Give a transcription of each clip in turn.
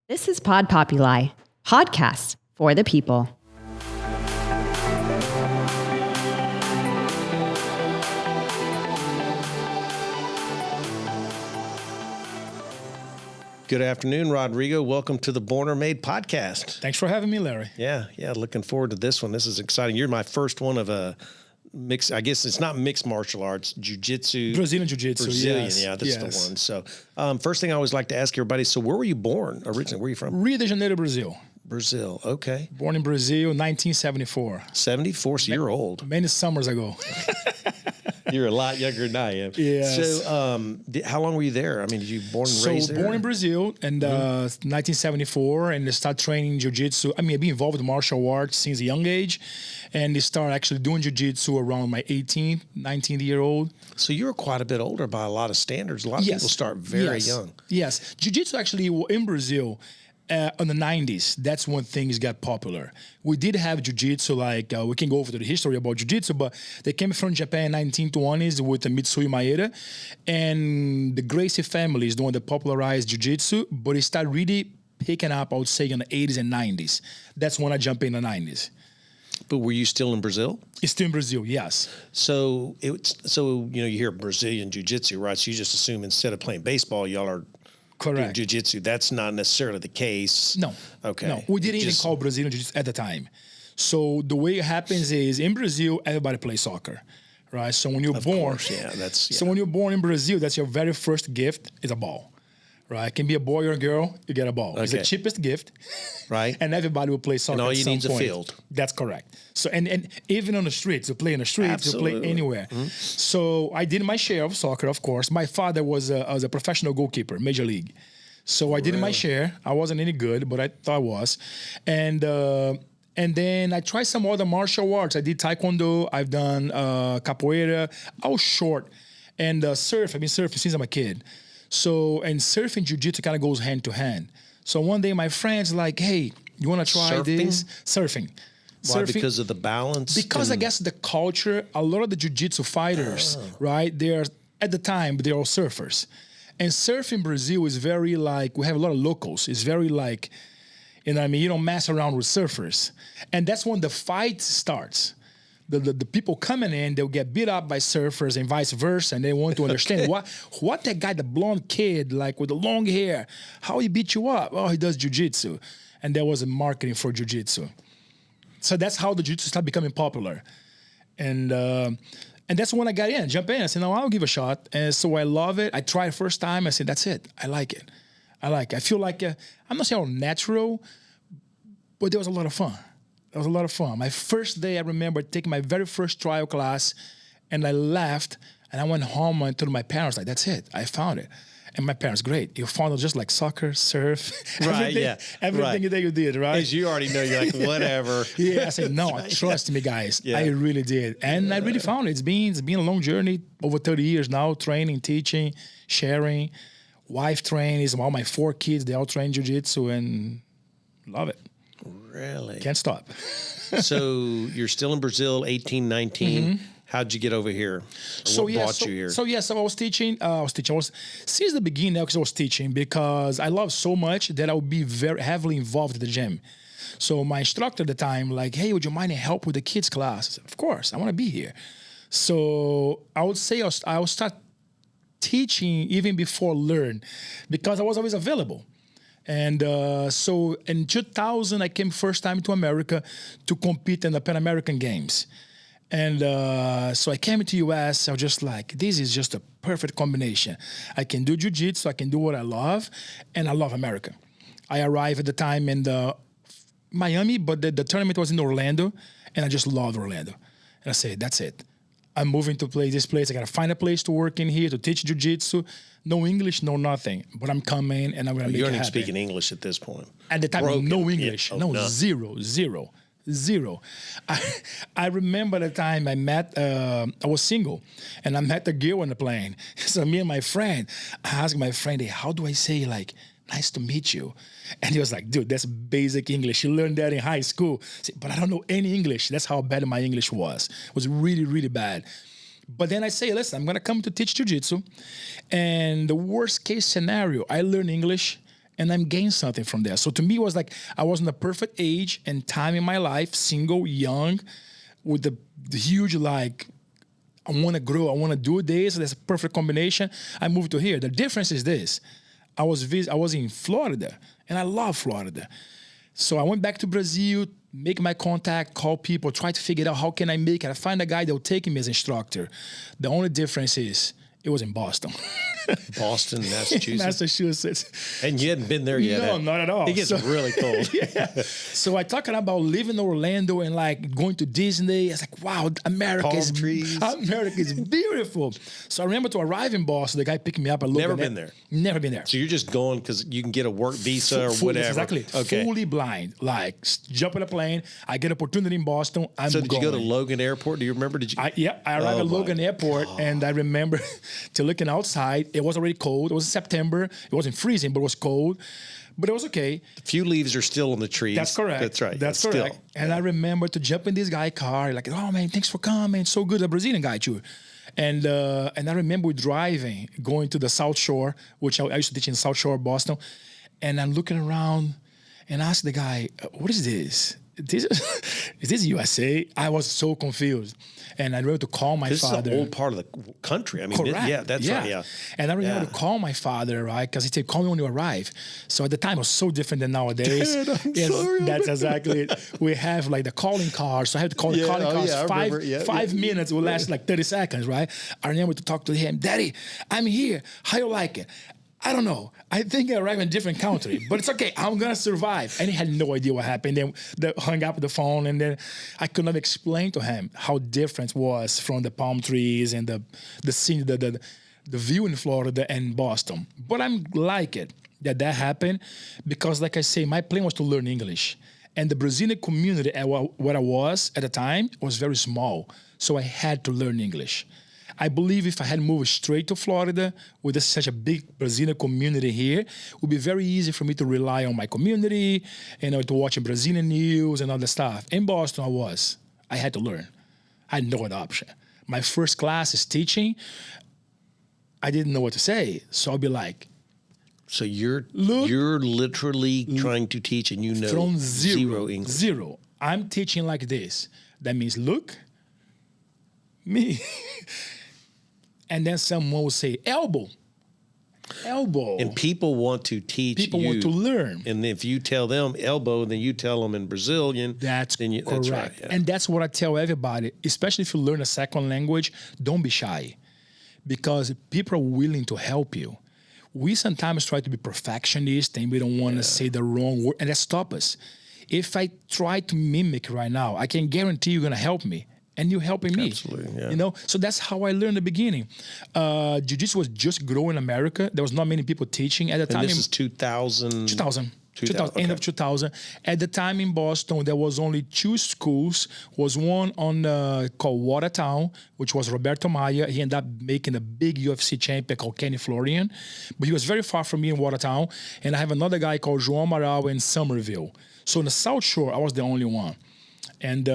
This is Pod Populi, podcasts for the people. Good afternoon, Rodrigo. Welcome to the Born or Made podcast. Thanks for having me, Larry. Yeah. Looking forward to this one. This is exciting. You're my first one of a mix. I guess it's not mixed martial arts, jiu-jitsu. Brazilian Jiu-Jitsu, Brazilian, yes. yeah, that's the one. So first thing I always like to ask everybody, so where were you born originally? Where are you from? Rio de Janeiro, Brazil. Brazil, okay. Born in Brazil, 1974. 74, so you're old. Many summers ago. You're a lot younger than I am. Yes. So how long were you there? I mean, did you born and raised there? Born in Brazil in 1974 and start training jiu-jitsu. I mean, I've been involved with martial arts since a young age and start actually doing jiu-jitsu around my 18th, 19-year-old. So you were quite a bit older by a lot of standards. A lot of people start very young. Yes. Jiu-jitsu actually in Brazil in the 90s, that's when things got popular. We did have jiu-jitsu, we can go over to the history about jiu-jitsu, but they came from Japan in 1920s with Mitsui Maeda, and the Gracie family is the one that popularized jiu-jitsu, but it started really picking up, I would say, in the 80s and 90s. That's when I jumped in the 90s. But were you still in Brazil? It's still in Brazil, yes. So you hear Brazilian Jiu-Jitsu, right? So you just assume instead of playing baseball, y'all are correct. Jiu-Jitsu. That's not necessarily the case. No. Okay. No, we didn't even call Brazilian Jiu-Jitsu at the time. So the way it happens is in Brazil, everybody plays soccer, right? So when you're born, So when you're born in Brazil, that's your very first gift is a ball. Right, it can be a boy or a girl. You get a ball. Okay. It's the cheapest gift, right? And everybody will play soccer. And all you need is a field. That's correct. So and even on the streets, you play in the streets, Absolutely. you play anywhere. Mm-hmm. So I did my share of soccer, of course. My father was a professional goalkeeper, major league. So I did my share. I wasn't any good, but I thought I was, and then I tried some other martial arts. I did taekwondo. I've done capoeira. I was short, and surf. I've been surfing since I'm a kid. So, and surfing jiu-jitsu kind of goes hand to hand. So one day my friend's like, hey, you want to try this? Surfing. Why? Because of the balance? Because I guess the culture, a lot of the jiu-jitsu fighters, right, they're, at the time, they're all surfers. And surfing in Brazil is very we have a lot of locals. It's very you know what I mean? You don't mess around with surfers. And that's when the fight starts. The people coming in, they'll get beat up by surfers and vice versa, and they want to understand what that guy, the blonde kid, with the long hair, how he beat you up? Oh, he does jiu-jitsu. And there was a marketing for jiu-jitsu. So that's how the jiu-jitsu started becoming popular. And that's when I got in, jump in. I said, no, I'll give it a shot. And so I love it. I tried the first time. I said, that's it. I like it. I feel like, I'm not saying all natural, but there was a lot of fun. It was a lot of fun. My first day, I remember taking my very first trial class, and I left, and I went home and told my parents, that's it. I found it. And my parents, great. You found it just like soccer, surf, everything that you did, right? Because you already know, you're like, whatever. Yeah, I said, no, trust me, guys. Yeah. I really did. And I really found it. It's been a long journey, over 30 years now, training, teaching, sharing. Wife trains, all my 4 kids, they all train jiu-jitsu, and love it. Really? Can't stop. So you're still in Brazil, 18, 19. Mm-hmm. How'd you get over here? What brought you here? So I was teaching. Since the beginning, because I was teaching, because I love so much that I would be very heavily involved in the gym. So my instructor at the time, hey, would you mind help with the kids' class? I said, of course, I want to be here. So I would say I would start teaching even before learn, because I was always available. And so in 2000, I came first time to America to compete in the Pan American Games. And so I came to U.S., I was just this is just a perfect combination. I can do jiu-jitsu, I can do what I love, and I love America. I arrived at the time in Miami, but the tournament was in Orlando, and I just loved Orlando. And I said, that's it. I'm moving to this place. I got to find a place to work in here, to teach jiu-jitsu. No English, no nothing. But I'm coming, and I'm going to make it happen. You aren't even speaking English at this point. At the time, no English. Yeah. No, zero. I remember the time I met, I was single, and I met a girl on the plane. So me and my friend, I asked my friend, hey, how do I say, nice to meet you? And he was like, dude, that's basic English. You learned that in high school. I said, but I don't know any English. That's how bad my English was. It was really, really bad. But then I say, listen, I'm going to come to teach jiu-jitsu. And the worst case scenario, I learn English and I'm gaining something from there. So to me, it was like I was in the perfect age and time in my life, single, young, with the huge like, I want to grow, I want to do this. That's a perfect combination. I moved to here. The difference is this. I was in Florida, and I love Florida. So I went back to Brazil, make my contact, call people, try to figure out how can I make it. I find a guy that will take me as instructor. The only difference is it was in Boston. Boston, Massachusetts. Massachusetts. And you hadn't been there yet. No, not at all. It gets really cold. Yeah. So I talking about living in Orlando and like going to Disney. It's like, wow, America Palm is beautiful. So I remember to arrive in Boston, the guy picked me up. Never been there. Never been there. So you're just going because you can get a work visa or whatever. Exactly. Okay. Fully blind. Like jump in a plane. I get an opportunity in Boston. I'm so going. did you go to Logan Airport? Do you remember? I arrived at Logan Airport, and I remember to looking outside. It was already cold. It was September. It wasn't freezing, but it was cold. But it was okay. A few leaves are still on the trees. That's correct. That's right. That's correct. Still. And I remember to jump in this guy's car, like, oh man, thanks for coming. So good, a Brazilian guy too. And I remember driving, going to the South Shore, which I used to teach in South Shore, Boston. And I'm looking around and asked the guy, what is this? Is this USA? I was so confused. And I remember to call my father. This is an old part of the country. I mean, Correct. That's right. Yeah. And I remember to call my father, right? Because he said, call me when you arrive. So at the time, it was so different than nowadays. Dad, I'm sorry. That's exactly it. We have like the calling cars. So I have to call the calling cars. Five minutes will last like 30 seconds, right? I remember to talk to him. Daddy, I'm here. How you like it? I don't know. I think I arrived in a different country, but it's okay. I'm going to survive. And he had no idea what happened. Then they hung up the phone, and then I could not explain to him how different it was from the palm trees and the scene, the view in Florida and Boston. But I'm like it, that happened because, like I say, my plan was to learn English. And the Brazilian community where I was at the time was very small. So I had to learn English. I believe if I had moved straight to Florida with such a big Brazilian community here, it would be very easy for me to rely on my community, to watch Brazilian news and all that stuff. In Boston, I had to learn. I had no other option. My first class is teaching. I didn't know what to say. So I'll be like, so you're literally trying to teach and you know from zero English. Zero. I'm teaching like this. That means look, me. And then someone will say, elbow. And people want to teach People want to learn. And if you tell them elbow, then you tell them in Brazilian. That's correct. That's right. Yeah. And that's what I tell everybody, especially if you learn a second language, don't be shy. Because people are willing to help you. We sometimes try to be perfectionists and we don't want to say the wrong word, and that stops us. If I try to mimic right now, I can guarantee you're going to help me. And you're helping me. Absolutely, yeah. So that's how I learned in the beginning. Jiu-Jitsu was just growing in America. There was not many people teaching at the time. And this is 2000? 2000. Okay. End of 2000. At the time in Boston, there was only two schools. Was one called Watertown, which was Roberto Maia. He ended up making a big UFC champion called Kenny Florian. But he was very far from me in Watertown. And I have another guy called João Amaral in Somerville. So in the South Shore, I was the only one. And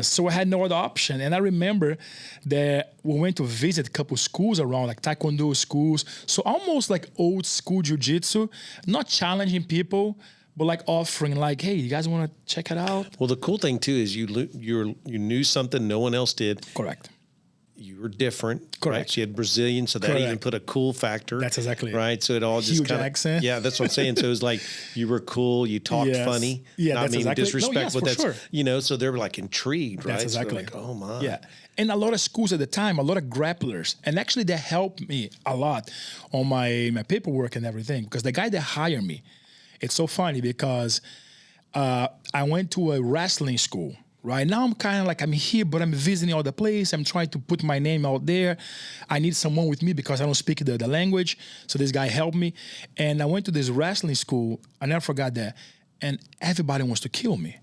so I had no other option. And I remember that we went to visit a couple schools around, like Taekwondo schools. So almost like old school Jiu-Jitsu, not challenging people, but like offering like, hey, you guys want to check it out? Well, the cool thing too is you knew something no one else did. Correct. You were different. Correct. Right? So you had Brazilian, so that even put a cool factor. That's exactly right. So it all just huge kind of accent. Yeah, that's what I'm saying. So it was like you were cool. You talked funny. Yeah, not that's mean exactly. disrespect, No, but yes, that's for sure. So they were like intrigued, right? That's exactly. So like, oh my. Yeah, and a lot of schools at the time, a lot of grapplers, and actually that helped me a lot on my paperwork and everything because the guy that hired me, it's so funny because I went to a wrestling school. Right now, I'm kind of like, I'm here, but I'm visiting all the place. I'm trying to put my name out there. I need someone with me because I don't speak the language. So this guy helped me. And I went to this wrestling school. I never forgot that. And everybody wants to kill me.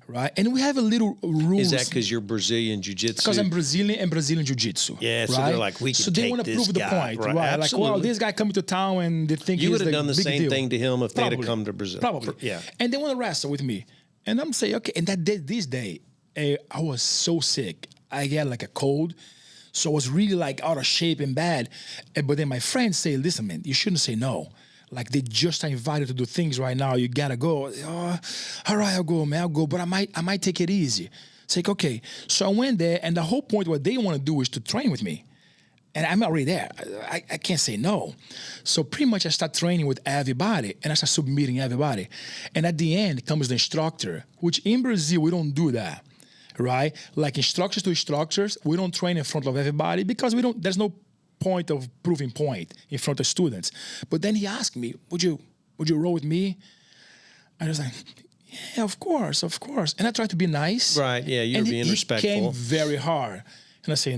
Right? And we have a little rules. Is that because you're Brazilian Jiu-Jitsu? Because I'm Brazilian and Brazilian Jiu-Jitsu. Yeah, so they're like, we can So they take want to this prove the guy. point. Right? Like, well, this guy coming to town and they think you he's would have done the big same deal. thing to him if they'd have come to Brazil. Probably. Yeah. And they want to wrestle with me. And I'm saying, okay. And this day, I was so sick. I had like a cold. So I was really like out of shape and bad. But then my friends say, listen, man, you shouldn't say no. Like they just are invited to do things right now. You gotta go. Oh, all right, I'll go, man. I'll go, but I might take it easy. It's like, okay. So I went there, and the whole point what they want to do is to train with me. And I'm already there. I can't say no. So pretty much I start training with everybody, and I start submitting everybody. And at the end comes the instructor, which in Brazil, we don't do that, right? Like instructors to instructors, we don't train in front of everybody because there's no point of proving point in front of students. But then he asked me, would you roll with me? I was like, yeah, of course. And I tried to be nice. Right, yeah, you're being respectful. He came very hard. And I say,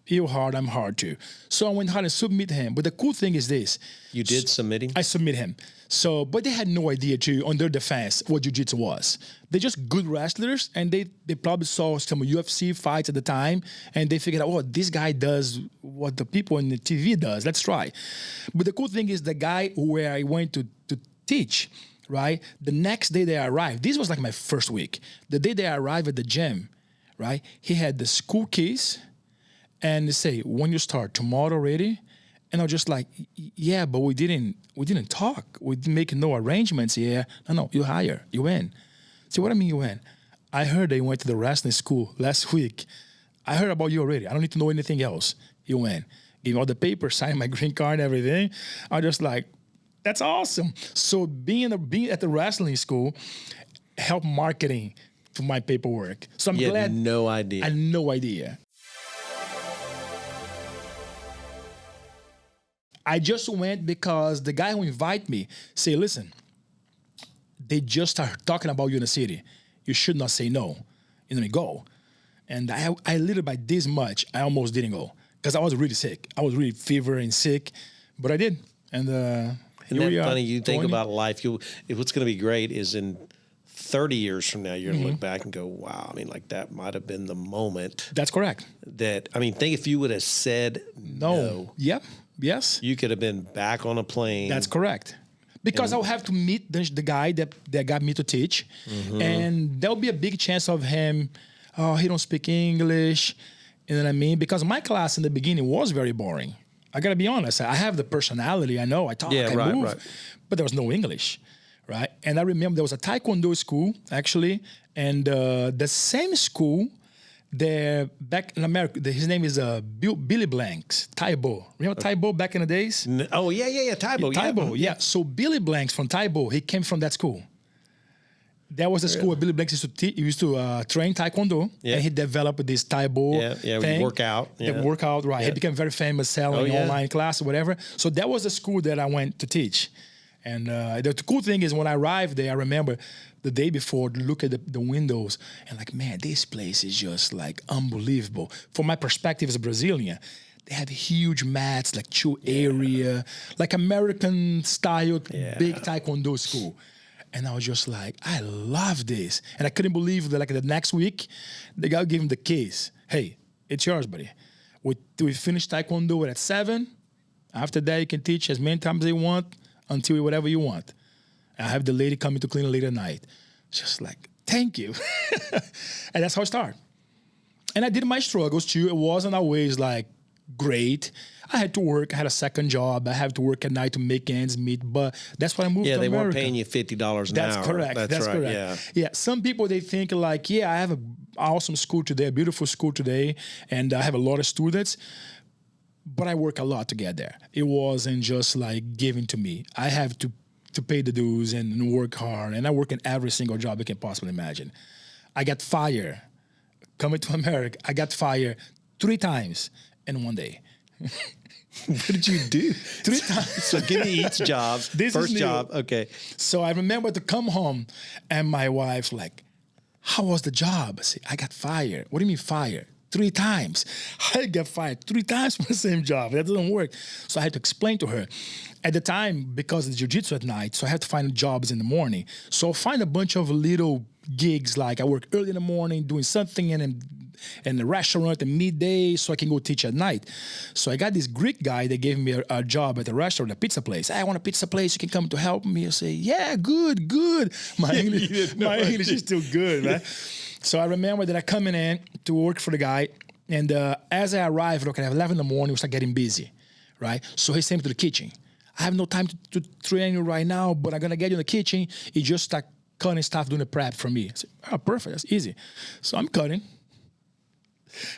you're hard, I'm hard too. So I went hard and submit him. But the cool thing is this. You did submit him? I submit him. So, but they had no idea on their defense, what jiu-jitsu was. They're just good wrestlers, and they probably saw some UFC fights at the time, and they figured out, oh, this guy does what the people on the TV does. Let's try. But the cool thing is the guy where I went to teach, right? The next day they arrived. This was like my first week. The day they arrived at the gym, right? He had the school keys, and they say, when you start, tomorrow already? And I was just like, yeah, but we didn't talk. We didn't make no arrangements here. No, you hire, you win. So what I mean you win? I heard they went to the wrestling school last week. I heard about you already. I don't need to know anything else. You win. Give me all the papers, sign my green card and everything. I was just like, that's awesome. So being at the wrestling school helped marketing to my paperwork. So I'm glad. Had no idea. I had no idea. I just went because the guy who invited me said, listen, they just started talking about you in the city. You should not say no. You know, go. And I literally by this much, I almost didn't go because I was really sick. I was really fever and sick, but I did. And Isn't that funny? You think about life. What's going to be great is in 30 years from now, you're going to look back and go, wow, I mean, like that might have been the moment. That's correct. Think if you would have said no. Yep. Yes. You could have been back on a plane. That's correct. Because I'll have to meet the guy that got me to teach. Mm-hmm. And there'll be a big chance of him, he don't speak English. You know what I mean? Because my class in the beginning was very boring. I got to be honest. I have the personality. I know. I talk, I move. But there was no English, right? And I remember there was a Taekwondo school, actually. And the same school there back in America, his name is Billy Blanks, Taibo. Remember Taibo back in the days? Oh, yeah, Taibo. Taibo, yeah. So Billy Blanks from Taibo, he came from that school. That was the school where Billy Blanks used to train Taekwondo, and he developed this Taibo thing. Workout. The workout, right. Yeah. He became very famous selling online class or whatever. So that was the school that I went to teach. And the cool thing is when I arrived there, I remember the day before, look at the windows and like, man, this place is just like unbelievable. From my perspective as a Brazilian, they have huge mats, like 2 area, like American style, big Taekwondo school. And I was just like, I love this. And I couldn't believe that like the next week, the guy gave him the keys. Hey, it's yours, buddy. We finished Taekwondo at 7. After that, you can teach as many times as you want until whatever you want. I have the lady coming to clean late at night. Just like, thank you. And that's how I started. And I did my struggles too. It wasn't always like great. I had to work. I had a second job. I had to work at night to make ends meet. But that's why I moved to America. Yeah, they weren't paying you $50 an hour. That's correct. That's right. Correct. Yeah. Some people, they think like, I have an awesome school today, a beautiful school today, and I have a lot of students. But I work a lot to get there. It wasn't just like given to me. I have to pay the dues and work hard. And I work in every single job you can possibly imagine. I got fired. Coming to America, I got fired 3 times in one day. What did you do? 3 times. So give me each job. First job, okay. So I remember to come home and my wife like, how was the job? I said, I got fired. What do you mean fired? 3 times. I got fired 3 times for the same job. That doesn't work. So I had to explain to her. At the time, because of the jiu-jitsu at night, so I had to find jobs in the morning. So I find a bunch of little gigs, like I work early in the morning doing something in the restaurant at midday so I can go teach at night. So I got this Greek guy that gave me a job at a restaurant, a pizza place. Hey, I want a pizza place. You can come to help me. I say, yeah, good. My English is still good, right? So I remember that I coming in to work for the guy. And as I arrived, look, at 11 in the morning, we start getting busy, right? So he sent me to the kitchen. I have no time to train you right now, but I'm going to get you in the kitchen. He just start cutting stuff, doing the prep for me. I said, oh, perfect. That's easy. So I'm cutting.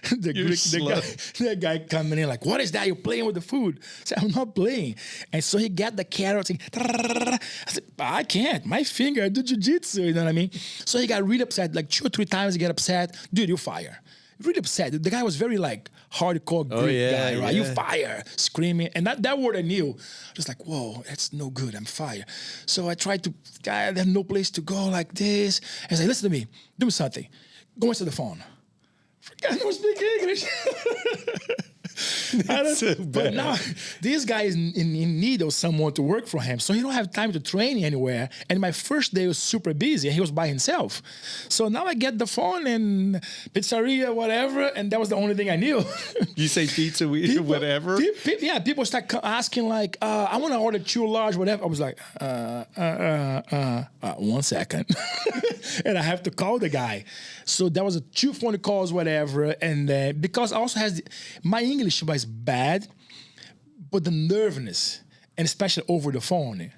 The guy coming in like, what is that? You're playing with the food. I said, I'm not playing. And so he got the carrots. And I said, I can't. My finger, I do jiu-jitsu. You know what I mean? So he got really upset. Like 2 or 3 times he got upset. Dude, you fire. Really upset. The guy was very like hardcore Greek guy, right? You fire, screaming. And that word I knew. Just like, whoa, that's no good. I'm fire. So I tried to, I have no place to go like this. And I said, listen to me. Do something. Go answer the phone. I don't speak English. So but now this guy is in need of someone to work for him, so he don't have time to train anywhere. And my first day was super busy, and he was by himself. So now I get the phone and pizzeria, whatever, and that was the only thing I knew. You say pizza, whatever? People start asking like, I want to order 2 large, whatever. I was like, 1 second. And I have to call the guy. So there was 2 phone calls, whatever. And because I also has my English was bad, but the nervousness, and especially over the phone.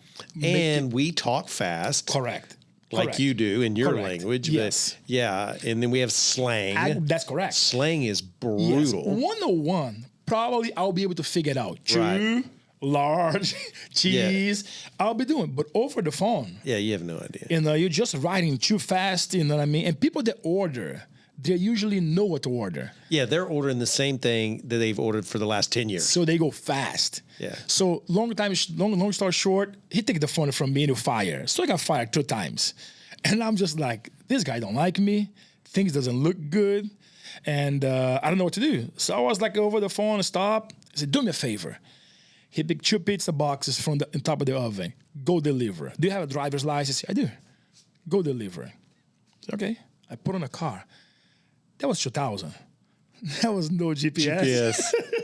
And we talk fast. Correct. Like you do in your language. Yes. But yeah. And then we have slang. That's correct. Slang is brutal. Yes. 101, probably I'll be able to figure it out. 2 large, cheese, I'll be doing. But over the phone. Yeah, you have no idea. You know, you're just writing too fast, you know what I mean? And people that order, they usually know what to order. Yeah, they're ordering the same thing that they've ordered for the last 10 years. So they go fast. Yeah. So long story short, he took the phone from me to fire. So I got fired 2 times. And I'm just like, this guy don't like me. Things doesn't look good. And I don't know what to do. So I was like over the phone and stop. I said, do me a favor. He picked 2 pizza boxes from the on top of the oven. Go deliver. Do you have a driver's license? I do. Go deliver. I said, okay. I put on a car. That was 2000. There was no GPS.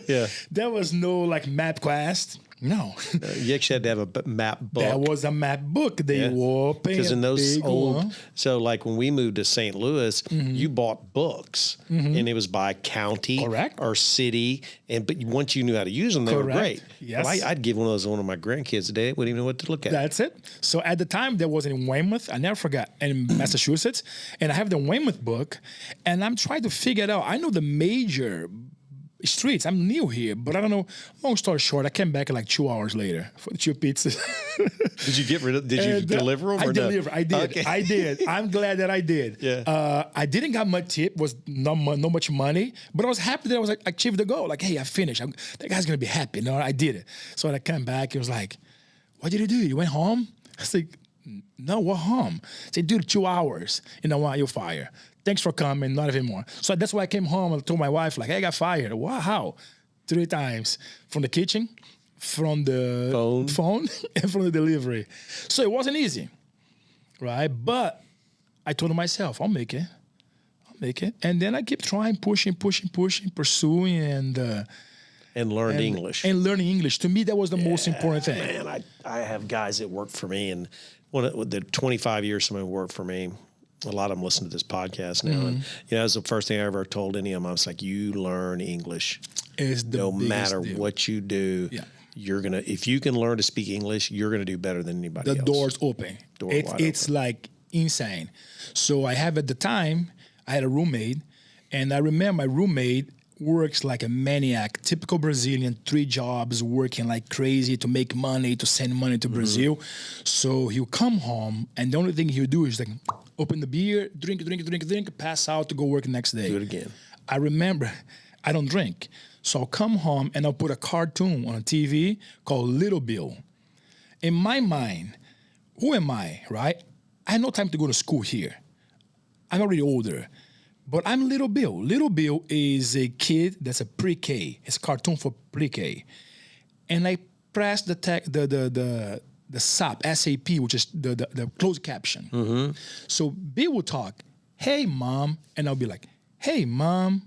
Yeah. There was no like MapQuest. No. You actually had to have a map book. There was a map book. They were paying because in those old, one. So like when we moved to St. Louis, you bought books, and it was by county or city, but once you knew how to use them, they were great. Yes. Well, I'd give one of those to one of my grandkids today. Wouldn't even know what to look at. That's it. So at the time, there was in Weymouth. I never forgot, in Massachusetts, and I have the Weymouth book, and I'm trying to figure it out. I know the major streets. I'm new here, but I don't know. Long story short, I came back like 2 hours later for the 2 pizzas. Did you get rid of? Did you deliver them? I delivered. I did. Okay. I did. I'm glad that I did. Yeah. I didn't got much tip. Was not much money, but I was happy that I was like achieved the goal. Like, hey, I finished. That guy's gonna be happy. No, I did it. So when I came back, he was like, "What did you do? You went home?" I was like, "No, what home?" I said, "Dude, 2 hours. You know what? You're fired. Thanks for coming, not even more." So that's why I came home and told my wife, like, hey, I got fired. Wow, how? 3 times. From the kitchen, from the phone, and from the delivery. So it wasn't easy, right? But I told myself, I'll make it. And then I keep trying, pushing, pursuing, and learned English. And learning English. To me, that was the most important thing. Man, I have guys that work for me, and the 25 years someone worked for me, a lot of them listen to this podcast now. And, that's the first thing I ever told any of them. I was like, you learn English. No matter what you do, you're going to, if you can learn to speak English, you're going to do better than anybody else. The door's open. It's like insane. So I have at the time, I had a roommate, and I remember my roommate works like a maniac, typical Brazilian, 3 jobs, working like crazy to make money, to send money to Brazil. So he'll come home, and the only thing he'll do is like open the beer, drink, pass out to go work the next day. Do it again. I remember, I don't drink. So I'll come home and I'll put a cartoon on a TV called Little Bill. In my mind, who am I, right? I had no time to go to school here. I'm already older. But I'm Little Bill. Little Bill is a kid that's a pre-K. It's a cartoon for pre-K. And I press the SAP, S-A-P, which is the closed caption. So Bill will talk, hey, Mom. And I'll be like, hey, Mom,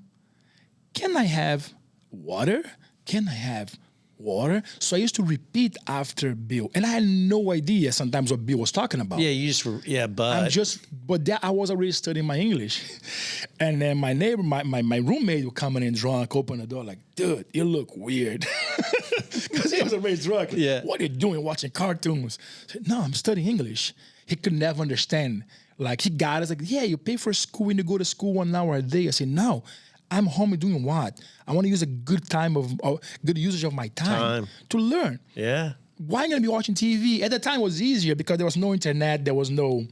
can I have water? Can I have water? So I used to repeat after Bill. And I had no idea sometimes what Bill was talking about. Yeah, but that I was already studying my English. And then my neighbor, my roommate would come in and drunk, open the door like, dude, you look weird. because he was a raised drunk. Yeah. What are you doing watching cartoons? I said, no, I'm studying English. He could never understand. Like, he got us like, yeah, you pay for school and you go to school 1 hour a day. I said, no, I'm home doing what? I want to use a good good usage of my time to learn. Yeah. Why am I going to be watching TV? At the time, it was easier because there was no internet, there was no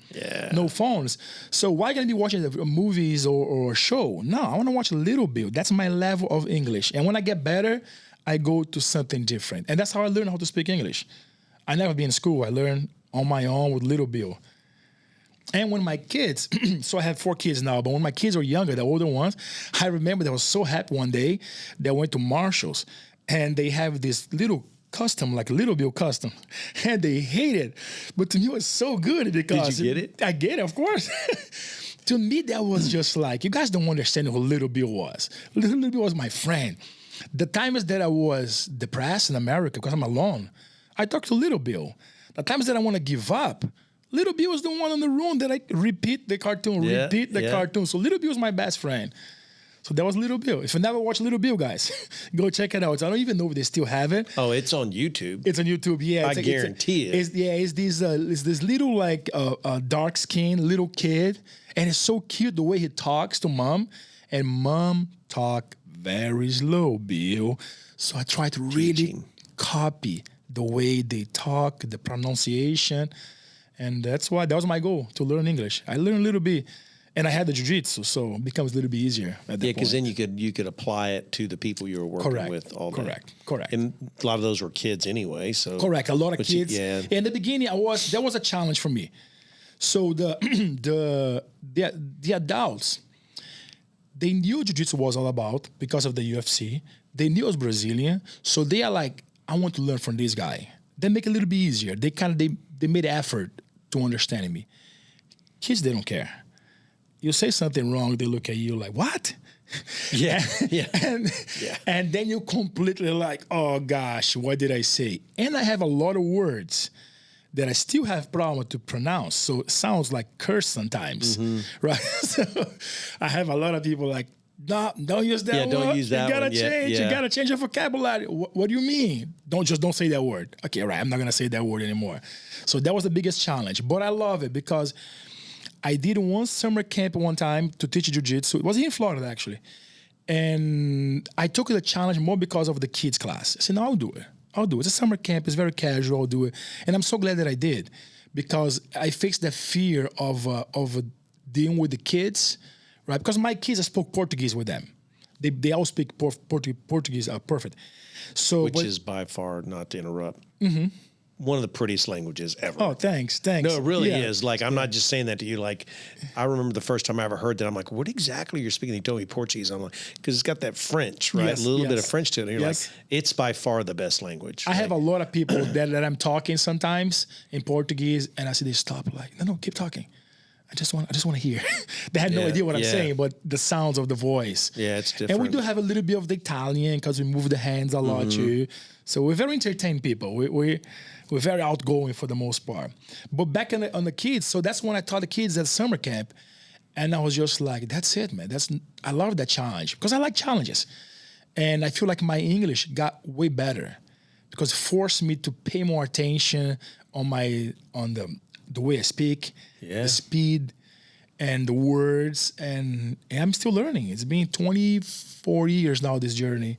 phones. So why am I going to be watching movies or a show? No, I want to watch a little bit. That's my level of English. And when I get better, I go to something different. And that's how I learned how to speak English. I never been in school. I learned on my own with Little Bill. And when my kids, so I have 4 kids now, but when my kids were younger, the older ones, I remember I was so happy one day they went to Marshall's and they have this little custom, like a Little Bill custom, and they hate it. But to me, it was so good because... Did you get it? I get it, of course. To me, that was just like, you guys don't understand who Little Bill was. Little Bill was my friend. The times that I was depressed in America because I'm alone, I talked to Little Bill. The times that I want to give up, Little Bill was the one in the room that I repeat the cartoon. So Little Bill was my best friend. So that was Little Bill. If you never watched Little Bill, guys, go check it out. I don't even know if they still have it. Oh, it's on YouTube. It's on YouTube, yeah. I guarantee it. It's this little like dark skin little kid, and it's so cute the way he talks to mom, and mom talk very slow, Bill. So I try to really copy the way they talk, the pronunciation, and that was my goal, to learn English. I learned a little bit. And I had the jiu-jitsu, so it becomes a little bit easier at that point. Yeah, because then you could apply it to the people you were working with all day. Correct. And a lot of those were kids anyway, so... Correct, a lot of kids. In the beginning, that was a challenge for me. So the adults, they knew jiu-jitsu was all about because of the UFC. They knew I was Brazilian, so they are like, I want to learn from this guy. They make it a little bit easier. They made effort to understand me. Kids, they don't care. You say something wrong, they look at you like, what? Yeah. And then you completely like, oh gosh, what did I say? And I have a lot of words that I still have problem to pronounce. So it sounds like curse sometimes, right? So I have a lot of people like, no, don't use that word. Don't use that You gotta one. change. You gotta change your vocabulary. What do you mean? Don't say that word. Okay, right. I'm not gonna say that word anymore. So that was the biggest challenge. But I love it because I did one summer camp one time to teach jiu-jitsu. It was in Florida, actually. And I took the challenge more because of the kids' class. I said, no, I'll do it. It's a summer camp. It's very casual. I'll do it. And I'm so glad that I did because I faced that fear of dealing with the kids, right? Because my kids, I spoke Portuguese with them. They all speak Portuguese perfect. Which is by far, not to interrupt, one of the prettiest languages ever. Oh, thanks. No, it really is. Like, I'm not just saying that to you. Like, I remember the first time I ever heard that, I'm like, what exactly you're speaking? He told me Portuguese. I'm like, because it's got that French, right? A little bit of French to it. And you're like, it's by far the best language. I have a lot of people that I'm talking sometimes in Portuguese, and I say they stop. Like, no, keep talking. I just want to hear. They had no idea what I'm saying, but the sounds of the voice. Yeah, it's different. And we do have a little bit of the Italian because we move the hands a lot too. So we're very entertained people. We're very outgoing for the most part. But back on the kids, so that's when I taught the kids at summer camp. And I was just like, that's it, man. I love that challenge because I like challenges. And I feel like my English got way better because it forced me to pay more attention on the way I speak, the speed, and the words. And I'm still learning. It's been 24 years now, this journey.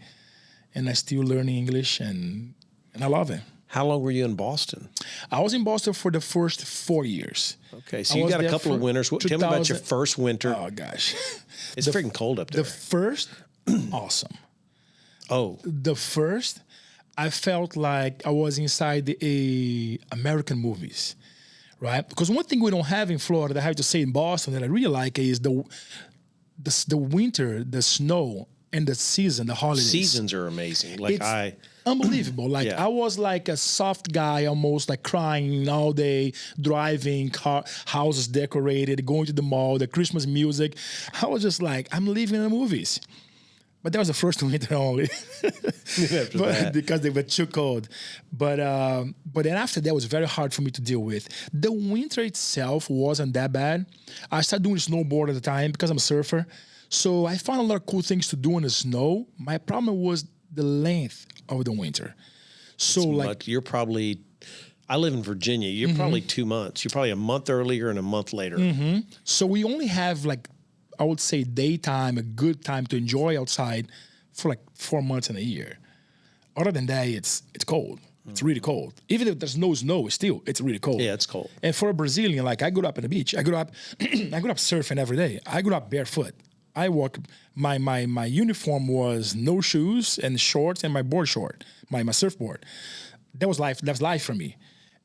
And I'm still learning English, and I love it. How long were you in Boston? I was in Boston for the first 4 years. Okay, so you got a couple of winters. Tell me about your first winter. Oh, gosh. It's freaking cold up there. The first, awesome. Oh. The first, I felt like I was inside the American movies, right? Because one thing we don't have in Florida, that I have to say in Boston, that I really like is the winter, the snow, and the season, the holidays. Seasons are amazing. Unbelievable. Like I was like a soft guy, almost like crying all day, driving, houses decorated, going to the mall, the Christmas music. I was just like, I'm living in the movies. But that was the first winter only, because they were too cold. But then after that, it was very hard for me to deal with. The winter itself wasn't that bad. I started doing snowboard at the time because I'm a surfer. So I found a lot of cool things to do in the snow. My problem was the length of the winter. So like you're probably, I live in Virginia. You're probably 2 months. You're probably a month earlier and a month later. So we only have like, I would say daytime, a good time to enjoy outside for like 4 months in a year. Other than that, it's cold. It's really cold. Even if there's no snow, it's really cold. Yeah, it's cold. And for a Brazilian, like I grew up on the beach. I grew up surfing every day. I grew up barefoot. I walk, my uniform was no shoes and shorts and my board short, my surfboard. That was life. That's life for me.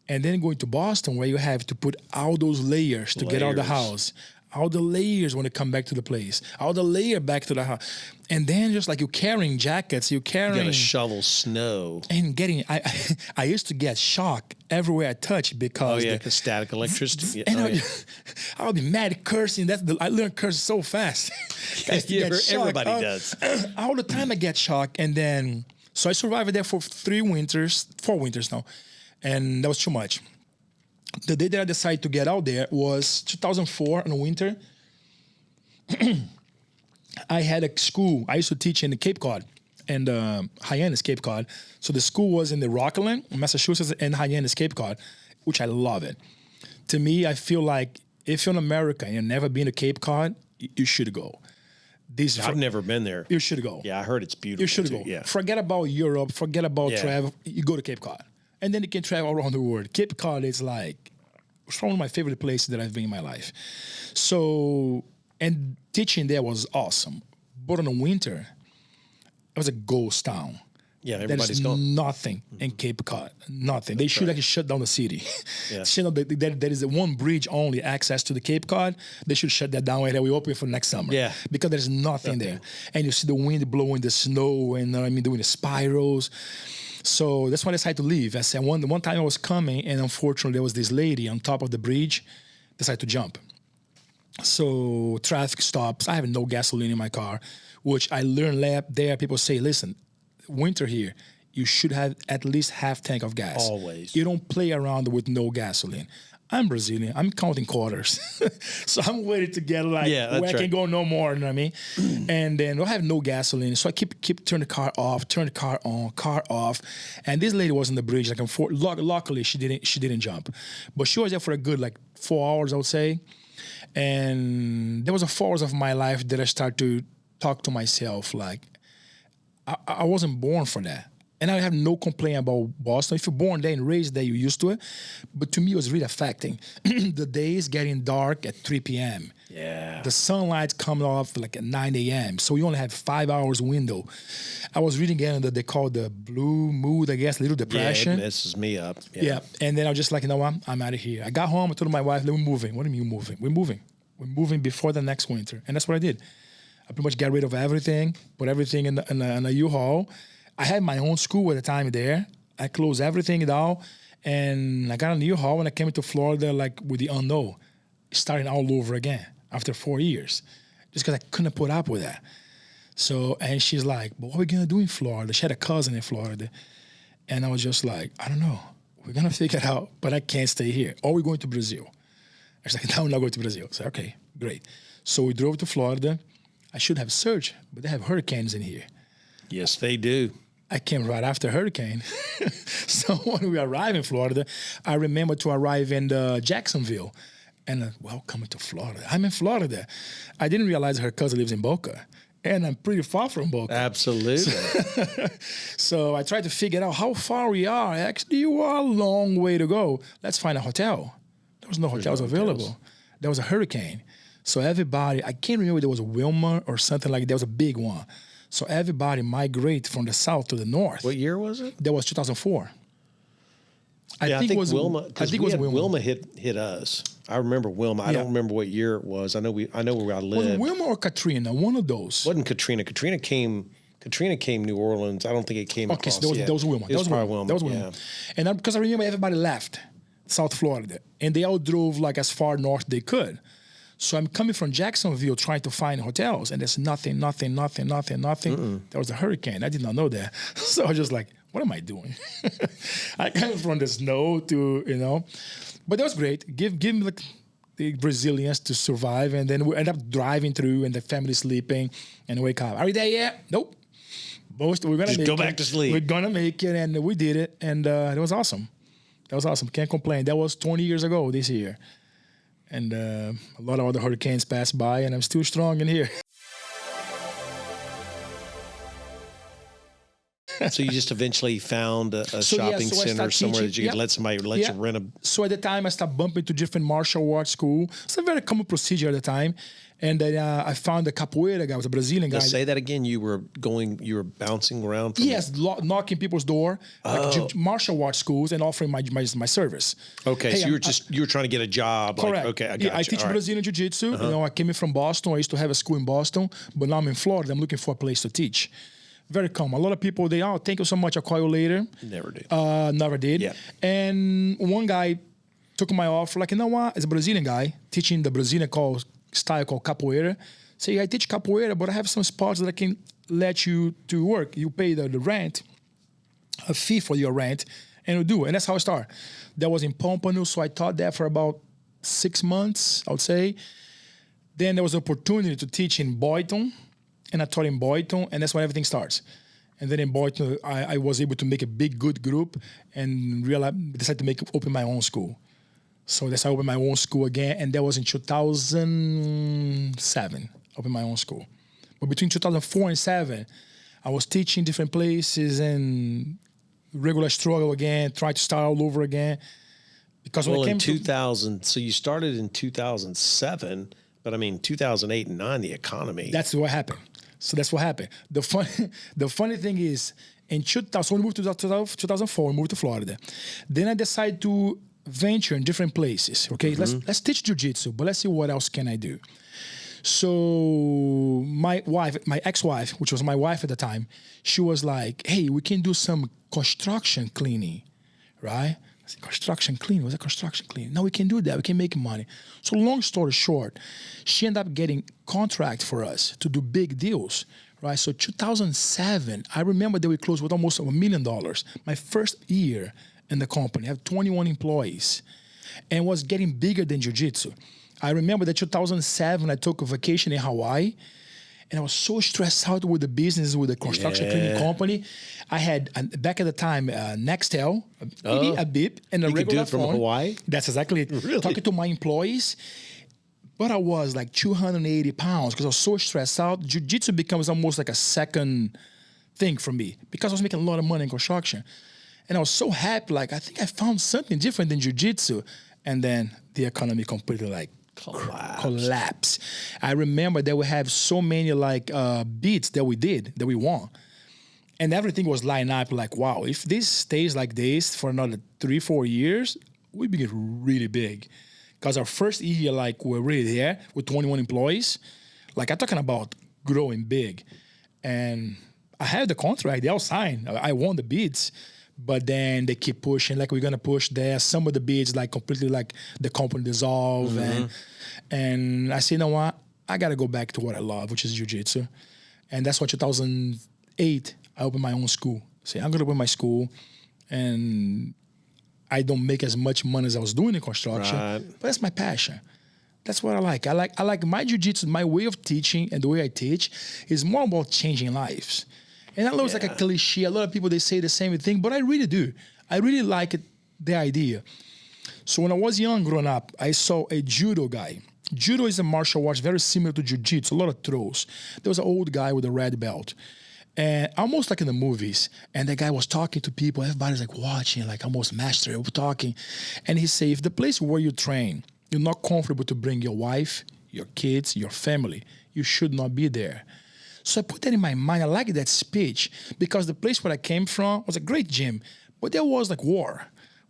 And then going to Boston where you have to put all those layers to get out of the house. All the layers when you come back to the place. All the layer back to the house. And then just like you're carrying jackets, you're carrying... You got to shovel snow. And getting... I used to get shocked everywhere I touch because... Oh, yeah, the static electricity. And I would be mad cursing. I learned curse so fast. Everybody does. All the time I get shocked. And then... So I survived there for 4 winters now. And that was too much. The day that I decided to get out there was 2004 in the winter. I had a school. I used to teach in the Cape Cod and Hyannis Cape Cod. So the school was in the Rockland, Massachusetts, and Hyannis Cape Cod, which I love it. To me, I feel like if you're in America and you've never been to Cape Cod, you should go. I've never been there. You should go. Yeah, I heard it's beautiful. You should go. Yeah. Forget about Europe. Forget about travel. You go to Cape Cod. And then you can travel around the world. Cape Cod is like, it's one of my favorite places that I've been in my life. So, and teaching there was awesome. But in the winter, it was a ghost town. Yeah, everybody's gone. There's nothing in Cape Cod. Nothing. They should actually shut down the city. Yeah. There is one bridge only access to the Cape Cod. They should shut that down and then we open for next summer. Yeah. Because there's nothing there. And you see the wind blowing the snow and doing the spirals. So that's why I decided to leave. I said one time I was coming and unfortunately there was this lady on top of the bridge, decided to jump. So traffic stops. I have no gasoline in my car, which I learned there. People say, listen, winter here, you should have at least half tank of gas. Always. You don't play around with no gasoline. I'm Brazilian. I'm counting quarters. So I'm ready to get where I can go no more, you know what I mean? And then I have no gasoline. So I keep turn the car off, turn the car on, car off. And this lady was on the bridge. Luckily, she didn't jump. But she was there for a good 4 hours, I would say. And there was a 4 hours of my life that I started to talk to myself like, I wasn't born for that. And I have no complaint about Boston. If you're born there and raised there, you're used to it. But to me, it was really affecting. The days getting dark at 3 p.m. Yeah. The sunlight's coming off at 9 a.m. So you only have 5 hours window. I was reading again that they call the blue mood, I guess, little depression. Yeah, it messes me up. Yeah. And then I was just like, you know what? I'm out of here. I got home. I told my wife, we're moving. What do you mean moving? We're moving. We're moving before the next winter. And that's what I did. I pretty much got rid of everything, put everything in a U-Haul. I had my own school at the time there. I closed everything down, and I got a U-Haul when I came to Florida, with the unknown, starting all over again after 4 years, just because I couldn't put up with that. So, and she's like, "But what are we gonna do in Florida?" She had a cousin in Florida, and I was just like, "I don't know. We're gonna figure it out, but I can't stay here. Or we're going to Brazil." I was like, "No, I'm not going to Brazil." I said, "Okay, great." So we drove to Florida. I should have searched, but they have hurricanes in here. Yes, they do. I came right after a hurricane. So when we arrived in Florida, I remember to arrive in Jacksonville. And welcome to Florida. I'm in Florida. I didn't realize her cousin lives in Boca. And I'm pretty far from Boca. Absolutely. So I tried to figure out how far we are. Actually, you are a long way to go. Let's find a hotel. There was no hotels available. There was a hurricane. So everybody, I can't remember if there was a Wilma or something like that. There was a big one. So everybody migrate from the south to the north. What year was it? That was 2004. I think Wilma. I think it was Wilma. Wilma hit us. I remember Wilma. I don't remember what year it was. I know where I lived. Was it Wilma or Katrina? One of those. Wasn't Katrina. Katrina came New Orleans. I don't think it came across. Okay, so that was Wilma. That was Wilma. That was Wilma. Yeah. And because I remember everybody left South Florida, and they all drove as far north they could. So I'm coming from Jacksonville trying to find hotels, and there's nothing. There was a hurricane. I did not know that. So I was just like, what am I doing? I came from the snow to, But that was great. Give me the Brazilians to survive, and then we end up driving through, and the family sleeping, and wake up. Are you there yet? Nope. We're gonna just make go it. back to sleep. We're gonna make it, and we did it, and it was awesome. That was awesome. Can't complain. That was 20 years ago this year, and a lot of other hurricanes passed by, and I'm still strong in here. So you just eventually found a shopping center somewhere that you could let somebody you rent a. So at the time, I started bumping to different martial arts school. It's a very common procedure at the time. And then I found a capoeira guy, was a Brazilian guy. Say that again. You were bouncing around. Knocking people's door, like martial arts schools, and offering my service. Okay, so you were trying to get a job. Correct. Like, okay, I got you. I teach Brazilian Jiu-Jitsu. I came in from Boston. I used to have a school in Boston, but now I'm in Florida. I'm looking for a place to teach. Very common. A lot of people, thank you so much, I'll call you later. Never did. Never did. Yeah. And one guy took my offer, like, you know what? It's a Brazilian guy teaching the Brazilian style called capoeira. Say, I teach capoeira, but I have some spots that I can let you to work. You pay the rent, a fee for your rent, and you do. And that's how I started. That was in Pompano, so I taught that for about 6 months, I would say. Then there was an opportunity to teach in Boynton. And I taught in Boynton, and that's when everything starts. And then in Boynton, I was able to make a big, good group and decided to open my own school. So that's how I opened my own school again, and that was in 2007. Opened my own school. But between 2004 and 2007, I was teaching different places and regular struggle again, tried to start all over again. Because when I came in 2000, so you started in 2007, but I mean 2008 and 2009, the economy. That's what happened. So that's what happened. The funny thing is, in 2000, so we moved to 2004, we moved to Florida. Then I decided to venture in different places. Okay, let's teach jiu-jitsu, but let's see what else can I do. So my ex-wife, which was my wife at the time, she was like, "Hey, we can do some construction cleaning, right?" I said, "Construction cleaning? What's a construction cleaning?" "No, we can do that. We can make money." So long story short, she ended up getting contract for us to do big deals, right? So 2007, I remember that we closed with almost $1 million. My first year in the company, I have 21 employees, and was getting bigger than jiu-jitsu. I remember that 2007, I took a vacation in Hawaii, and I was so stressed out with the business, with the construction cleaning company. I had, back at the time, Nextel, a beep, and a regular phone. You could do it from Hawaii? That's exactly it. Really? Talking to my employees. But I was like 280 pounds because I was so stressed out. Jiu-jitsu becomes almost like a second thing for me because I was making a lot of money in construction. And I was so happy, like, I think I found something different than jiu-jitsu. And then the economy completely like collapse. I remember that we have so many like beats that we won. And everything was lined up like, wow, if this stays like this for another 3-4 years, we get really big. Because our first year, like, we're really there with 21 employees. Like, I'm talking about growing big. And I had the contract, they all signed. I won the bids. But then they keep pushing, like, we're gonna push there. Some of the bids, like, completely, like, the company dissolve. And I said, you know what? I gotta go back to what I love, which is jiu-jitsu. And that's why 2008, I opened my own school. Say, I'm gonna open my school, and I don't make as much money as I was doing in construction, but that's my passion. That's what I like. I like my jiu-jitsu, my way of teaching and the way I teach is more about changing lives. And I know it's like a cliche. A lot of people, they say the same thing, but I really do. I really like it, the idea. So when I was young, growing up, I saw a judo guy. Judo is a martial arts very similar to jiu-jitsu, a lot of throws. There was an old guy with a red belt. And almost like in the movies, and the guy was talking to people, everybody's like watching, like almost master, talking. And he said, if the place where you train, you're not comfortable to bring your wife, your kids, your family, you should not be there. So I put that in my mind. I like that speech because the place where I came from was a great gym, but there was like war.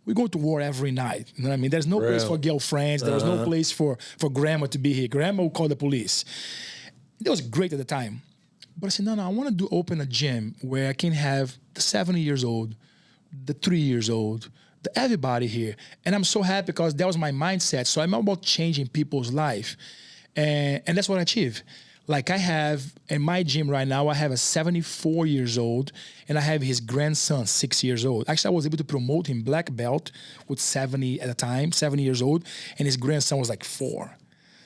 We go to war every night. You know what I mean? There's no place for girlfriends. There was no place for grandma to be here. Grandma would call the police. It was great at the time. But I said, no, I want to open a gym where I can have the 70 years old, the 3 years old, everybody here. And I'm so happy because that was my mindset. So I'm about changing people's life. And that's what I achieved. Like I have, in my gym right now, I have a 74 years old and I have his grandson, 6 years old. Actually, I was able to promote him black belt with 70 at the time, 70 years old. And his grandson was like 4.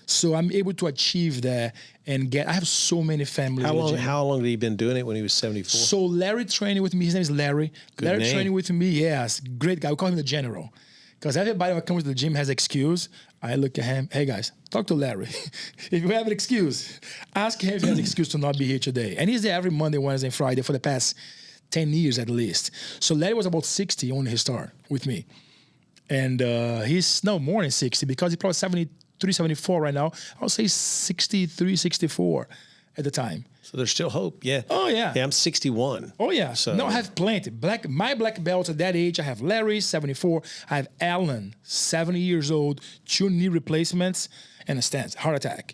So I'm able to achieve that and I have so many families. How long had he been doing it when he was 74? So Larry training with me. His name is Larry. Good Larry name. training with me. Yes, great guy. We call him the General. Because everybody that comes to the gym has an excuse. I look at him. Hey, guys, talk to Larry. If you have an excuse, ask him if he has an excuse to not be here today. And he's there every Monday, Wednesday, and Friday for the past 10 years at least. So Larry was about 60 when he started with me. And he's no more than 60 because he's probably 73, 74 right now. I'll say 63, 64 at the time. So there's still hope. Yeah. Oh, yeah. Yeah, I'm 61. Oh, yeah. So. No, I have plenty. My black belts at that age, I have Larry, 74. I have Alan, 70 years old, 2 knee replacements, and a stance, heart attack.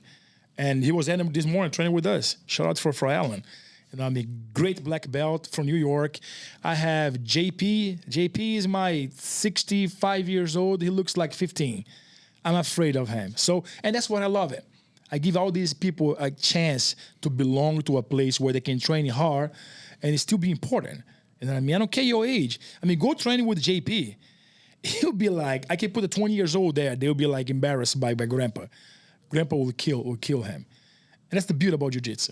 And he was at him this morning training with us. Shout out for Alan. You know, I mean, great black belt from New York. I have JP. JP is my 65 years old. He looks like 15. I'm afraid of him. So, and that's what I love it. I give all these people a chance to belong to a place where they can train hard and still be important. You know what I mean? I don't care your age. I mean, go training with JP. He'll be like, I can put a 20 years old there. They'll be like embarrassed by grandpa. Grandpa will kill him. And that's the beauty about jiu-jitsu.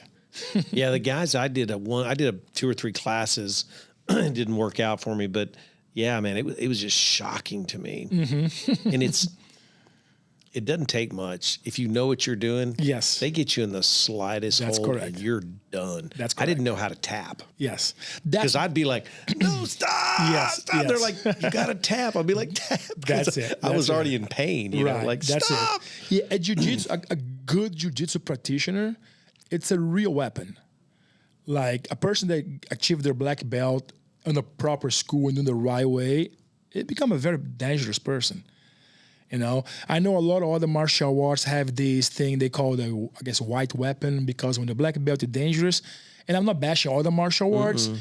Yeah, the guys I did 2 or 3 classes. It didn't work out for me, but yeah, man, it was just shocking to me. Mm-hmm. And it doesn't take much. If you know what you're doing, yes, they get you in the slightest That's hole correct. and you're done. That's correct. I didn't know how to tap. Yes. Because I'd be like, no, stop. Yes, stop. yes. They're like, you got to tap. I'd be like, tap. That's it. I was That's already it. in pain. You know, like, That's stop. It. Yeah, a jiu-jitsu, a good jiu-jitsu practitioner, it's a real weapon. Like a person that achieved their black belt in a proper school and in the right way, it become a very dangerous person. You know, I know a lot of other martial arts have this thing they call the, I guess, white weapon, because when the black belt is dangerous, and I'm not bashing other martial arts,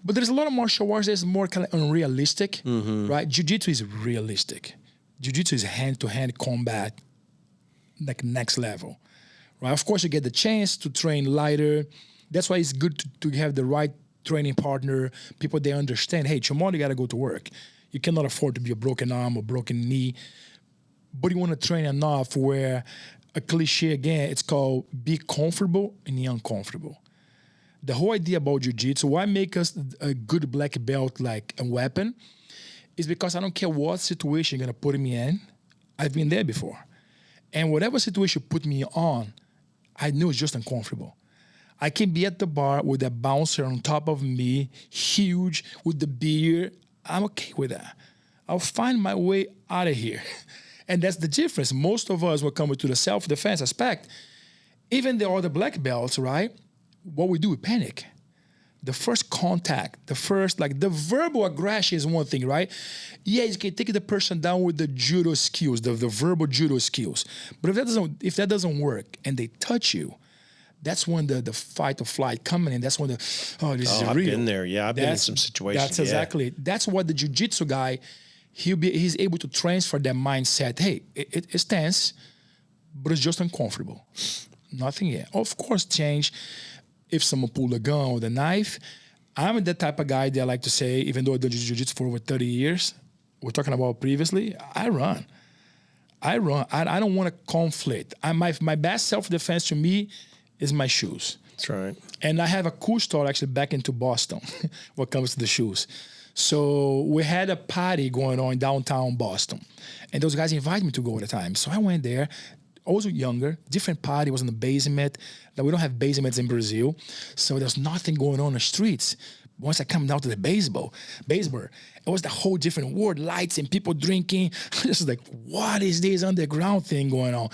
but there's a lot of martial arts that's more kind of unrealistic, right? Jiu-jitsu is realistic. Jiu-jitsu is hand-to-hand combat, like next level, right? Of course, you get the chance to train lighter. That's why it's good to have the right training partner, people they understand, hey, tomorrow you got to go to work. You cannot afford to be a broken arm or broken knee. But you want to train enough where a cliche again, it's called be comfortable in the uncomfortable. The whole idea about jiu-jitsu, why make us a good black belt like a weapon, is because I don't care what situation you're going to put me in. I've been there before. And whatever situation you put me on, I know it's just uncomfortable. I can be at the bar with a bouncer on top of me, huge, with the beer. I'm okay with that. I'll find my way out of here. And that's the difference. Most of us, when coming to the self-defense aspect, even the other black belts, right? What we do, we panic. The first contact, the verbal aggression is one thing, right? Yeah, you can take the person down with the judo skills, the verbal judo skills. But if that doesn't work and they touch you, that's when the fight or flight coming in. That's when this is real. I've been there. Yeah, I've been in some situations. That's exactly. That's what the jiu-jitsu guy, he's able to transfer that mindset. Hey, it's tense, but it's just uncomfortable. Nothing yet. Of course, change if someone pull a gun or the knife. I'm the type of guy that I like to say, even though I did jiu-jitsu for over 30 years, we're talking about previously, I run. I don't want to conflict. My best self-defense to me is my shoes. That's right. And I have a cool story actually back into Boston when it comes to the shoes. So we had a party going on in downtown Boston. And those guys invited me to go at the time. So I went there. I was younger, different party, was in the basement. Now, we don't have basements in Brazil. So there's nothing going on the streets. Once I come down to the baseball, it was the whole different world, lights and people drinking. Just like, what is this underground thing going on?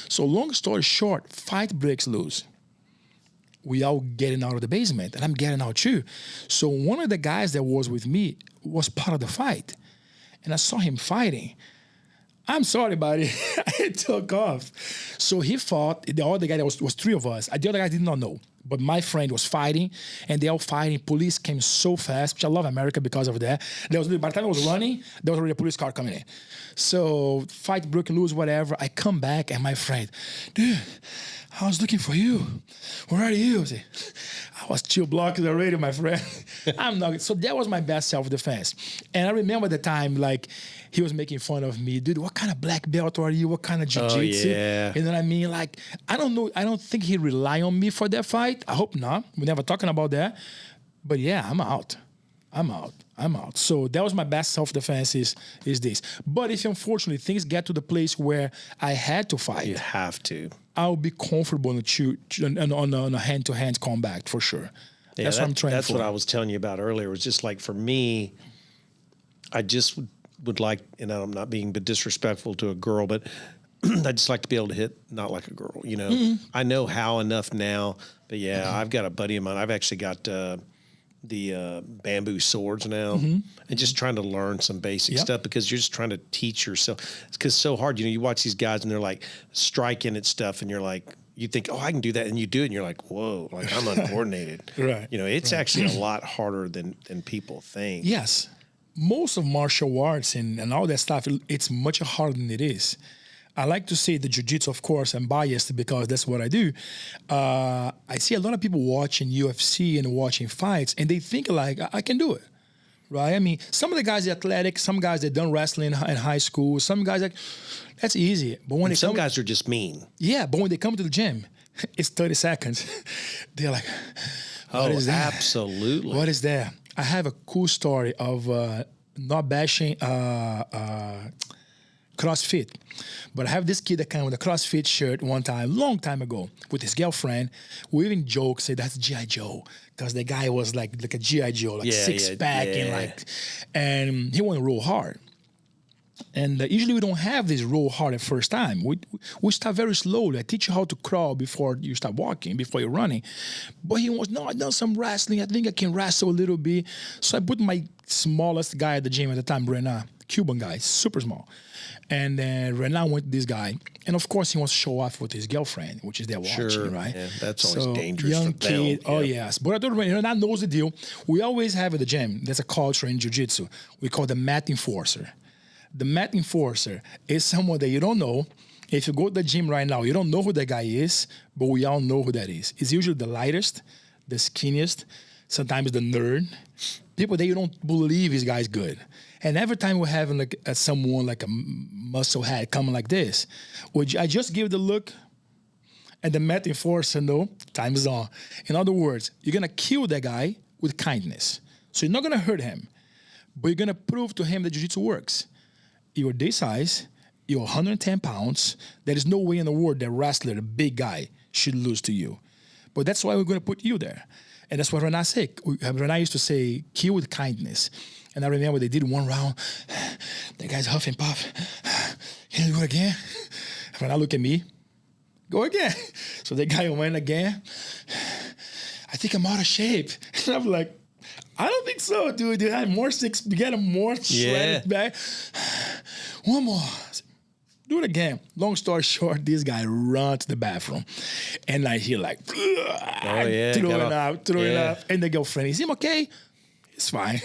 So long story short, fight breaks loose. We all getting out of the basement, and I'm getting out too. So one of the guys that was with me was part of the fight, and I saw him fighting. I'm sorry, buddy. I took off. So he fought. The other guy, that was 3 of us. The other guy did not know, but my friend was fighting, and they all fighting. Police came so fast, which I love America because of that. By the time I was running, there was already a police car coming in. So fight broke loose, whatever. I come back, and my friend, dude, I was looking for you. Where are you? I was 2 blocks already, my friend. I'm not. So that was my best self-defense. And I remember the time, like, he was making fun of me. Dude, what kind of black belt are you? What kind of jiu-jitsu? Oh, yeah. You know what I mean? Like, I don't know. I don't think he rely on me for that fight. I hope not. We're never talking about that. But yeah, I'm out. So that was my best self-defense is this. But if unfortunately things get to the place where I had to fight, You have to. I'll be comfortable on a hand-to-hand combat for sure. Yeah, that's what I'm trying That's for. what I was telling you about earlier. It was just like for me, I just would like, and I'm not being disrespectful to a girl, but I just like to be able to hit not like a girl. You know, I know how enough now, but yeah, I've got a buddy of mine. I've actually got the bamboo swords now, and just trying to learn some basic stuff because you're just trying to teach yourself. Because it's so hard. You know, you watch these guys and they're like striking at stuff, and you're like, you think, oh, I can do that, and you do it, and you're like, whoa, like I'm uncoordinated. Right. You know, it's actually a lot harder than people think. Yes. Most of martial arts and all that stuff, it's much harder than it is. I like to say the jiu-jitsu, of course, I'm biased because that's what I do. I see a lot of people watching UFC and watching fights, and they think like, I can do it, right? I mean, some of the guys are athletic, some guys that done wrestling in high school, some guys like, that's easy. But when some guys are just mean. Yeah, but when they come to the gym, it's 30 seconds. They're like, what is that? Absolutely. What is that? I have a cool story of not bashing CrossFit. But I have this kid that came with a CrossFit shirt one time, long time ago, with his girlfriend. We even joke, say that's G.I. Joe. Because the guy was like a G.I. Joe, like six-pack, and he went real hard. And usually we don't have this roll hard at first time. We start very slowly. I teach you how to crawl before you start walking, before you're running. But he was, no, I've done some wrestling. I think I can wrestle a little bit. So I put my smallest guy at the gym at the time, Renan, Cuban guy, super small. And then Renan went to this guy. And of course he wants to show off with his girlfriend, which is there watching, right? Yeah, that's always dangerous young for kid, them. oh yes. But I told Renan knows the deal. We always have at the gym, there's a culture in jiu-jitsu. We call the mat enforcer. The mat enforcer is someone that you don't know. If you go to the gym right now, you don't know who that guy is, but we all know who that is. It's usually the lightest, the skinniest, sometimes the nerd. People that you don't believe this guy's good. And every time we're having like someone like a muscle head coming like this, I just give the look, and the mat enforcer know time is on. In other words, you're gonna kill that guy with kindness. So you're not gonna hurt him, but you're gonna prove to him that jiu-jitsu works. You're this size, you're 110 pounds. There is no way in the world that wrestler, the big guy, should lose to you. But that's why we're going to put you there. And that's what Renan said. Renan used to say, kill with kindness. And I remember they did one round. The guy's huffing puff. Can you do it again? Renan looked at me. Go again. So the guy went again. I think I'm out of shape. And I'm like, I don't think so, dude. You had more shredded back. One more. Do it again. Long story short, this guy ran to the bathroom. And he throw it up. And the girlfriend, is him okay? It's fine.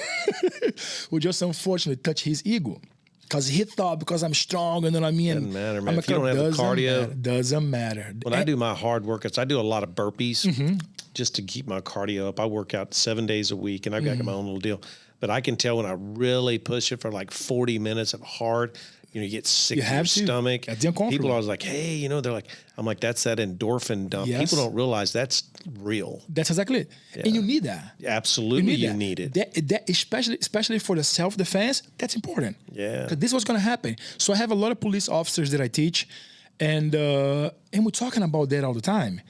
We just unfortunately touch his ego. Because he thought because I'm strong, and then I mean, doesn't matter, man. If you don't have the cardio, doesn't matter. When I do my hard workouts, I do a lot of burpees just to keep my cardio up. I work out 7 days a week, and I've got my own little deal. But I can tell when I really push it for like 40 minutes of hard, you get sick to your stomach. That's uncomfortable. People are always like, hey, they're like, I'm like, that's that endorphin dump. Yes. People don't realize that's real. That's exactly it. Yeah. And you need that. Absolutely, you need it. That especially for the self-defense, that's important. Yeah. Because this is what's going to happen. So I have a lot of police officers that I teach, and we're talking about that all the time.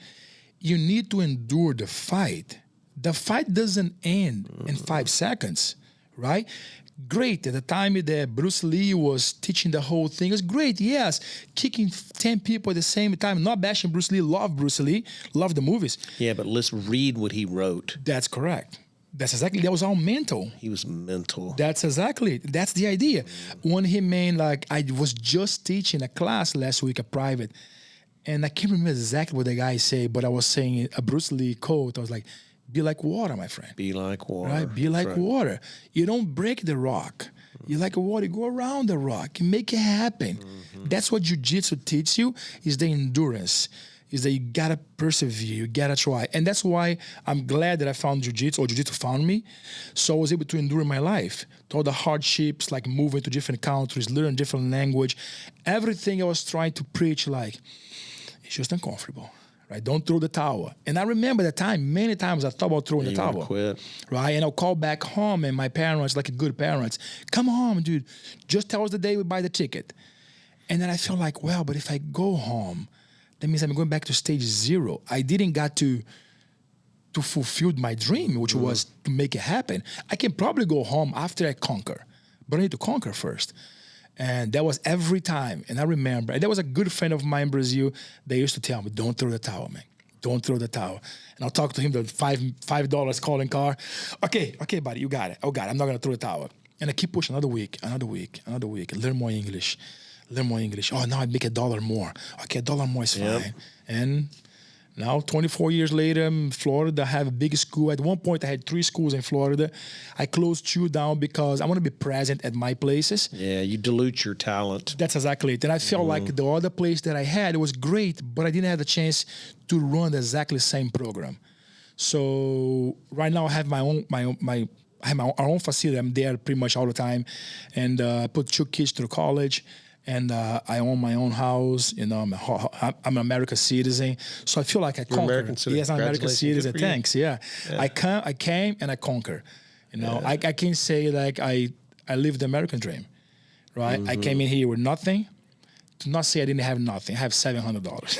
You need to endure the fight. The fight doesn't end in 5 seconds, right? Great. At the time that Bruce Lee was teaching the whole thing, it was great, yes. Kicking 10 people at the same time, not bashing Bruce Lee, love Bruce Lee, love the movies. Yeah, but let's read what he wrote. That's correct. That was all mental. He was mental. That's the idea. When he I was just teaching a class last week, a private, and I can't remember exactly what the guy said, but I was saying a Bruce Lee quote. I was like, be like water, my friend. Be like water. Right? Be like water. You don't break the rock. You like water, you go around the rock. You make it happen. That's what jiu-jitsu teaches you, is the endurance. is that you gotta persevere, you gotta try. And that's why I'm glad that I found Jiu-Jitsu, or Jiu-Jitsu found me. So I was able to endure my life. All the hardships, like moving to different countries, learn different language. Everything I was trying to preach, like, it's just uncomfortable, right? Don't throw the towel. And I remember that time, many times I thought about throwing the towel. Quit. Right? And I'll call back home, and my parents, like a good parents, come home, dude. Just tell us the day we buy the ticket. And then I feel like, well, but if I go home, that means I'm going back to stage 0. I didn't get to fulfill my dream, which was to make it happen. I can probably go home after I conquer, but I need to conquer first. And that was every time. And I remember, and there was a good friend of mine in Brazil, they used to tell me, don't throw the towel, man. Don't throw the towel. And I'll talk to him, the $5 calling car. Okay, buddy, you got it. Oh, God, I'm not going to throw the towel. And I keep pushing another week. Learn more English. Oh, now I make $1 more. Okay, $1 more is fine. And now, 24 years later, in Florida, I have a big school. At one point, I had 3 schools in Florida. I closed 2 down because I want to be present at my places. Yeah, you dilute your talent. That's exactly it. And I felt like the other place that I had, it was great, but I didn't have the chance to run the exactly same program. So right now, I have our own facility. I'm there pretty much all the time, and I put 2 kids through college. And I own my own house. You know, I'm an American citizen, so I feel like I conquered. American citizen. Yes, I'm an American citizen. Thanks. Yeah. I came and I conquered. You know, I can say like I lived the American dream, right? I came in here with nothing. To not say I didn't have nothing. I have $700,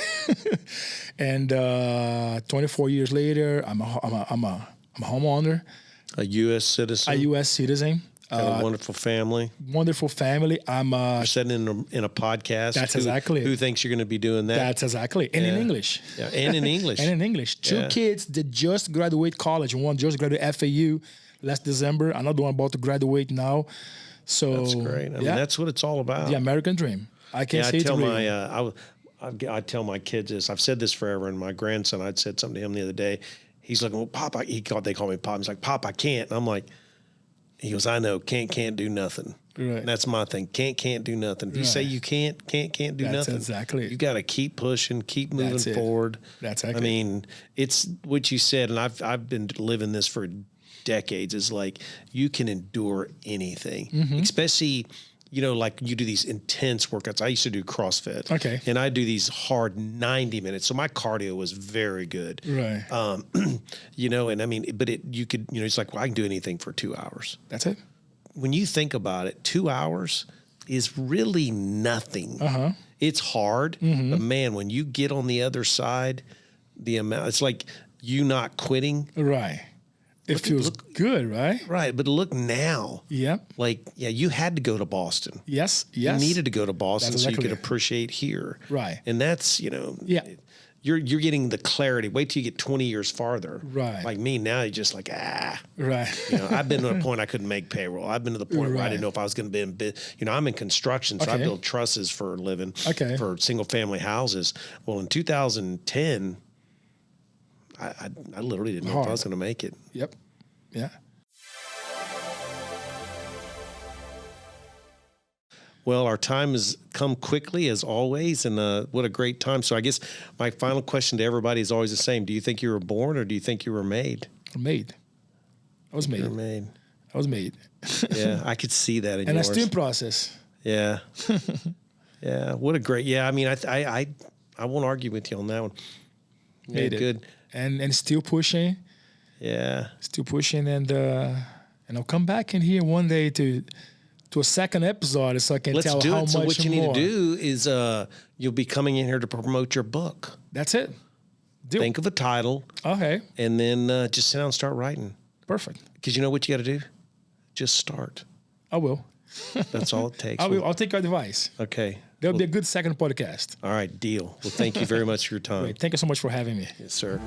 and 24 years later, I'm a homeowner. A U.S. citizen. A U.S. citizen. Got a wonderful family. Wonderful family. You're sitting in a podcast. That's exactly it. Who thinks you're going to be doing that? That's exactly it. And in English. Yeah, and in English. And in English. 2 kids that just graduate college. One just graduated FAU last December. Another one about to graduate now. So that's great. I mean, that's what it's all about. The American dream. I can't say I tell my kids this. I've said this forever, and my grandson, I'd said something to him the other day. He's like, well, Pop, they call me Pop. He's like, Pop, I can't. And I'm like, he goes, I know, can't do nothing. Right. And that's my thing. Can't do nothing. If you say you can't do nothing. That's exactly it. You got to keep pushing, keep moving forward. That's exactly. I mean, it's what you said, and I've been living this for decades. Is like you can endure anything, especially. You know, like you do these intense workouts. I used to do CrossFit. Okay. And I do these hard 90 minutes. So my cardio was very good. Right. You know, and I mean, but you could, you know, it's like, well, I can do anything for 2 hours. That's it. When you think about it, 2 hours is really nothing. It's hard, but man, when you get on the other side, it's like you not quitting. Right. It feels good, right? Right, but look now. Yeah. Like, you had to go to Boston. Yes. You needed to go to Boston so you could it. Appreciate here. Right. And that's, you know, you're getting the clarity. Wait till you get 20 years farther. Right. Like me now, you're just like, Right. You know, I've been to a point I couldn't make payroll. I've been to the point where I didn't know if I was going to be you know, I'm in construction, so I build trusses for a living for single family houses. Well, in 2010, I literally didn't know if I was going to make it. Yep. Yeah. Well, our time has come quickly as always, and what a great time. So I guess my final question to everybody is always the same. Do you think you were born or do you think you were made? Made. I was made. You were made. I was made. Yeah, I could see that in yours. And I still in process. Yeah. Yeah, what a great, I mean, I won't argue with you on that one. Yeah, made it. Good. And still pushing. Yeah. Still pushing, and I'll come back in here one day to a second episode so I can tell how much more. So what you need to do is you'll be coming in here to promote your book. That's it. Think of a title. Okay. And then just sit down and start writing. Perfect. Because you know what you got to do? Just start. I will. That's all it takes. I will. I'll take your advice. Okay. There'll be a good second podcast. All right, deal. Well, thank you very much for your time. Great. Thank you so much for having me. Yes, sir.